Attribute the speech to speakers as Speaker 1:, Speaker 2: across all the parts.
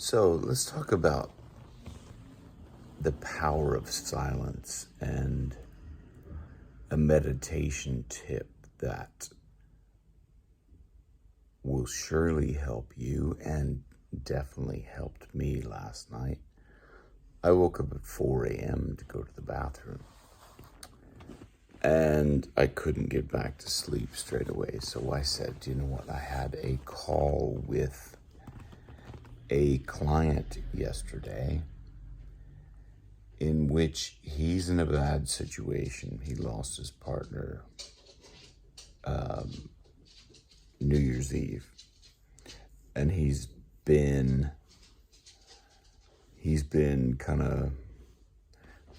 Speaker 1: So let's talk about the power of silence and a meditation tip that will surely help you and definitely helped me last night. I woke up at 4 a.m. to go to the bathroom and I couldn't get back to sleep straight away. So I said, you know what? I had a call with a client yesterday in which he's in a bad situation. He lost his partner New Year's Eve, and he's been kind of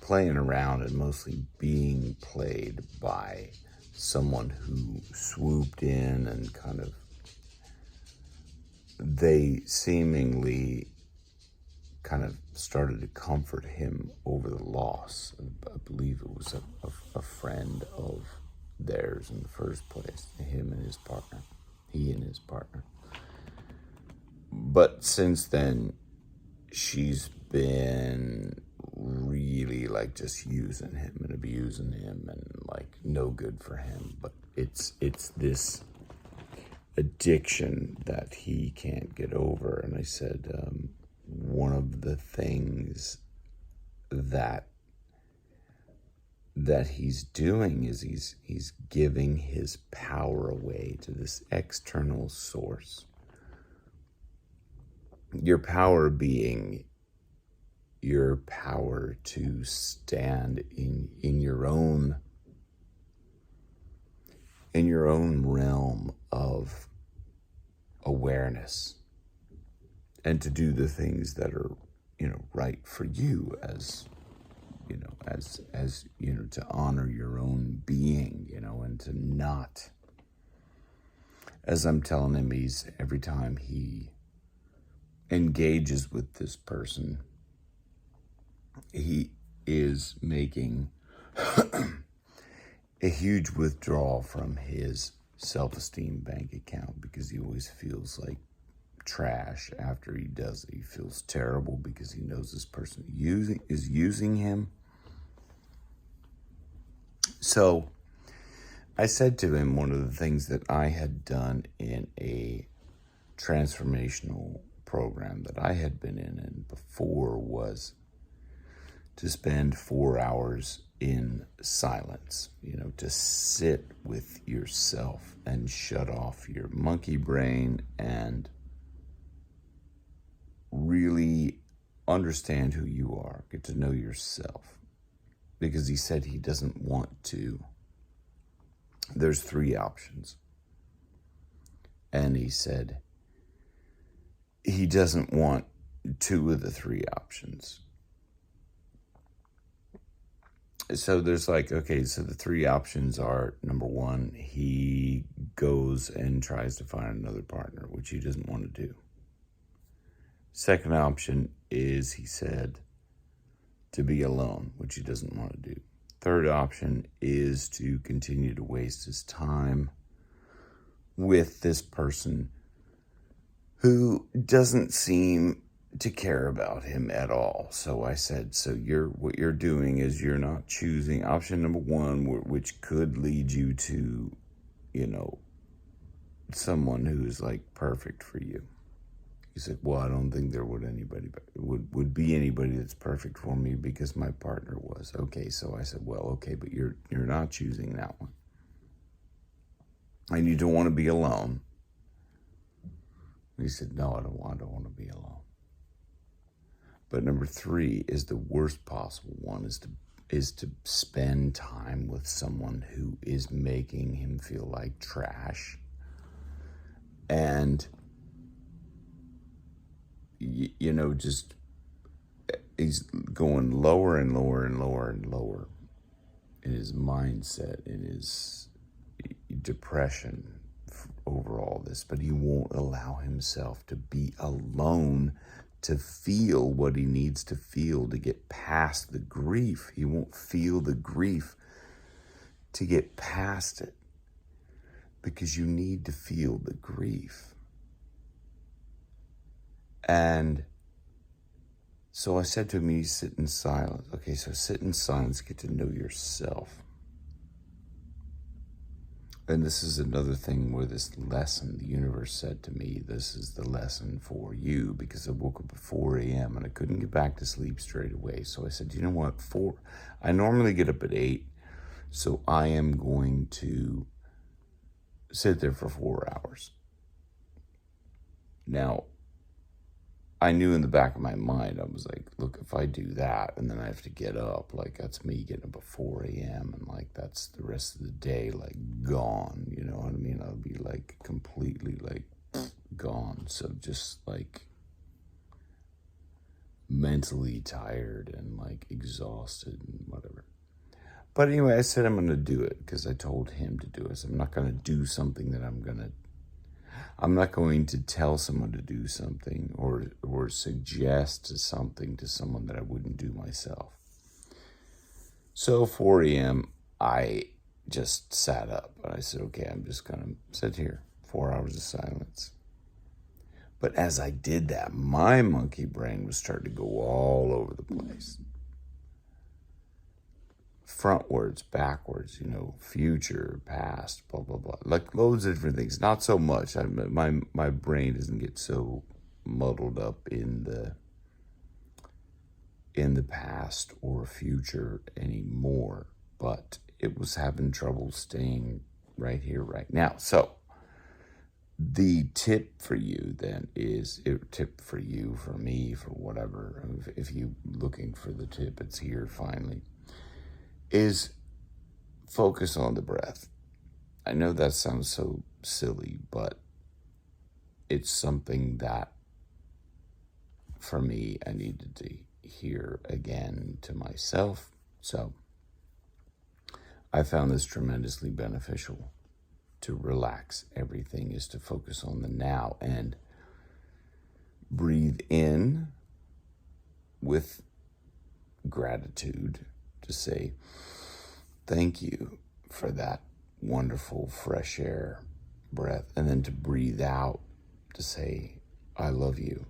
Speaker 1: playing around and mostly being played by someone who swooped in and they seemingly kind of started to comfort him over the loss. I believe it was a friend of theirs in the first place, he and his partner. But since then, she's been really just using him and abusing him and no good for him. But it's this addiction that he can't get over. And I said, one of the things that he's doing is he's giving his power away to this external source. Your power being your power to stand in your own realm of awareness and to do the things that are, right for you as to honor your own being, and to not, as I'm telling him, every time he engages with this person, he is making a huge withdrawal from his self-esteem bank account because he always feels like trash after he does it. He feels terrible because he knows this person is using him. So I said to him, one of the things that I had done in a transformational program that I had been in before was to spend 4 hours in silence, to sit with yourself and shut off your monkey brain and really understand who you are, get to know yourself. Because he said he doesn't want to. There's 3 options. And he said he doesn't want 2 of the 3 options. So there's okay, so the 3 options are, number 1, he goes and tries to find another partner, which he doesn't want to do. Second option is, he said, to be alone, which he doesn't want to do. Third option is to continue to waste his time with this person who doesn't seem to care about him at all. So I said, so what you're doing is you're not choosing option number 1, which could lead you to, someone who's perfect for you. He said, well, I don't think there would be anybody that's perfect for me because my partner was. Okay, so I said, well, okay, but you're not choosing that one. And you don't want to be alone. And he said, no, I don't want to be alone. But number 3 is the worst possible one, is to spend time with someone who is making him feel like trash. And just he's going lower and lower and lower and lower in his mindset, in his depression over all this. But he won't allow himself to be alone to feel what he needs to feel to get past the grief. He won't feel the grief to get past it because you need to feel the grief. And So I said to him, you sit in silence. Okay, so sit in silence, get to know yourself. And this is another thing where this lesson, the universe said to me, this is the lesson for you, because I woke up at 4 a.m. and I couldn't get back to sleep straight away. So I said, you know what, I normally get up at 8, so I am going to sit there for 4 hours. Now, I knew in the back of my mind, I was like, look, if I do that and then I have to get up, like that's me getting up at 4 a.m. and like that's the rest of the day, like gone, you know what I mean? I'll be like completely like gone. So just like mentally tired and like exhausted and whatever. But anyway, I said I'm going to do it because I told him to do it. So I'm not going to do something that I'm not going to tell someone to do something or suggest something to someone that I wouldn't do myself. So 4 a.m., I just sat up and I said, okay, I'm just going to sit here, 4 hours of silence. But as I did that, my monkey brain was starting to go all over the place. Frontwards, backwards, future, past, blah, blah, blah. Like loads of different things. Not so much. My brain doesn't get so muddled up in the past or future anymore. But it was having trouble staying right here, right now. So the tip for you then is, for me, for whatever. If you're looking for the tip, it's here finally. Is focus on the breath. I know that sounds so silly, but it's something that, for me, I needed to hear again to myself. So I found this tremendously beneficial to relax everything, is to focus on the now and breathe in with gratitude to say, thank you for that wonderful fresh air breath. And then to breathe out to say, I love you.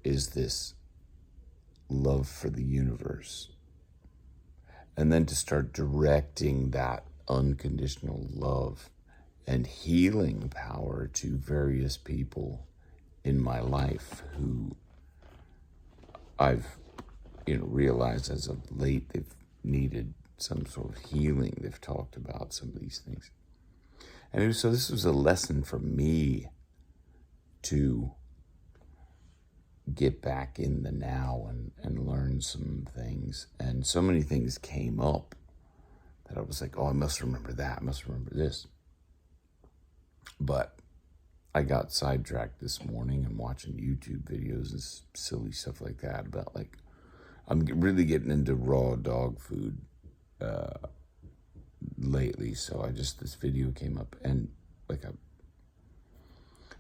Speaker 1: Is this love for the universe? And then to start directing that unconditional love and healing power to various people in my life who I've realized as of late they've needed some sort of healing. They've talked about some of these things. And so this was a lesson for me to get back in the now and learn some things. And so many things came up that I was like, oh, I must remember that. I must remember this. But I got sidetracked this morning and watching YouTube videos and silly stuff like that about like, I'm really getting into raw dog food lately. So this video came up and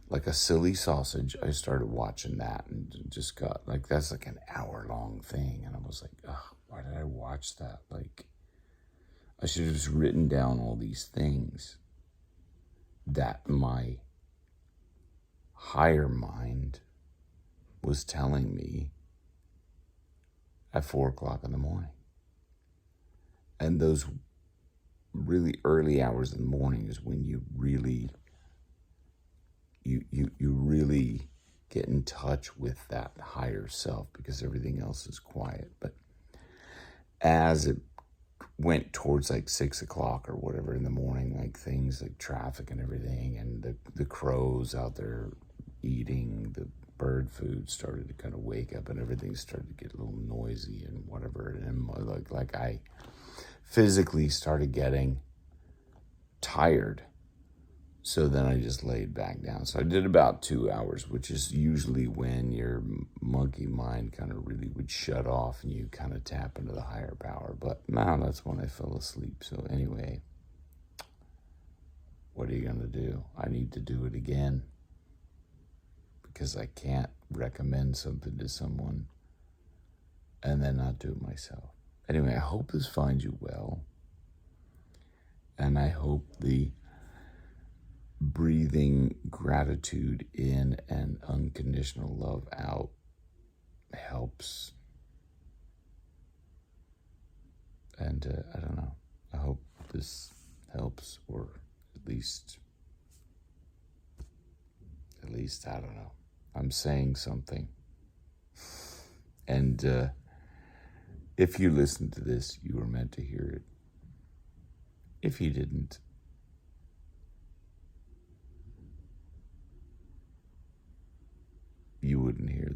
Speaker 1: like a silly sausage, I started watching that and just got like, that's like an hour-long thing. And I was like, oh, why did I watch that? Like, I should have just written down all these things that my higher mind was telling me at 4 o'clock in the morning. And those really early hours in the morning is when you really, you really get in touch with that higher self, because everything else is quiet. But as it went towards like 6 o'clock or whatever in the morning, like things like traffic and everything, and the crows out there eating the bird food started to kind of wake up, and everything started to get a little noisy and whatever. And like I physically started getting tired. So then I just laid back down. So I did about 2 hours, which is usually when your monkey mind kind of really would shut off and you kind of tap into the higher power. But now that's when I fell asleep. So anyway, what are you going to do? I need to do it again, because I can't recommend something to someone and then not do it myself. Anyway, I hope this finds you well. And I hope the breathing gratitude in and unconditional love out helps. And I don't know. I hope this helps, or at least I don't know. I'm saying something. And if you listen to this, you were meant to hear it. If you didn't, you wouldn't hear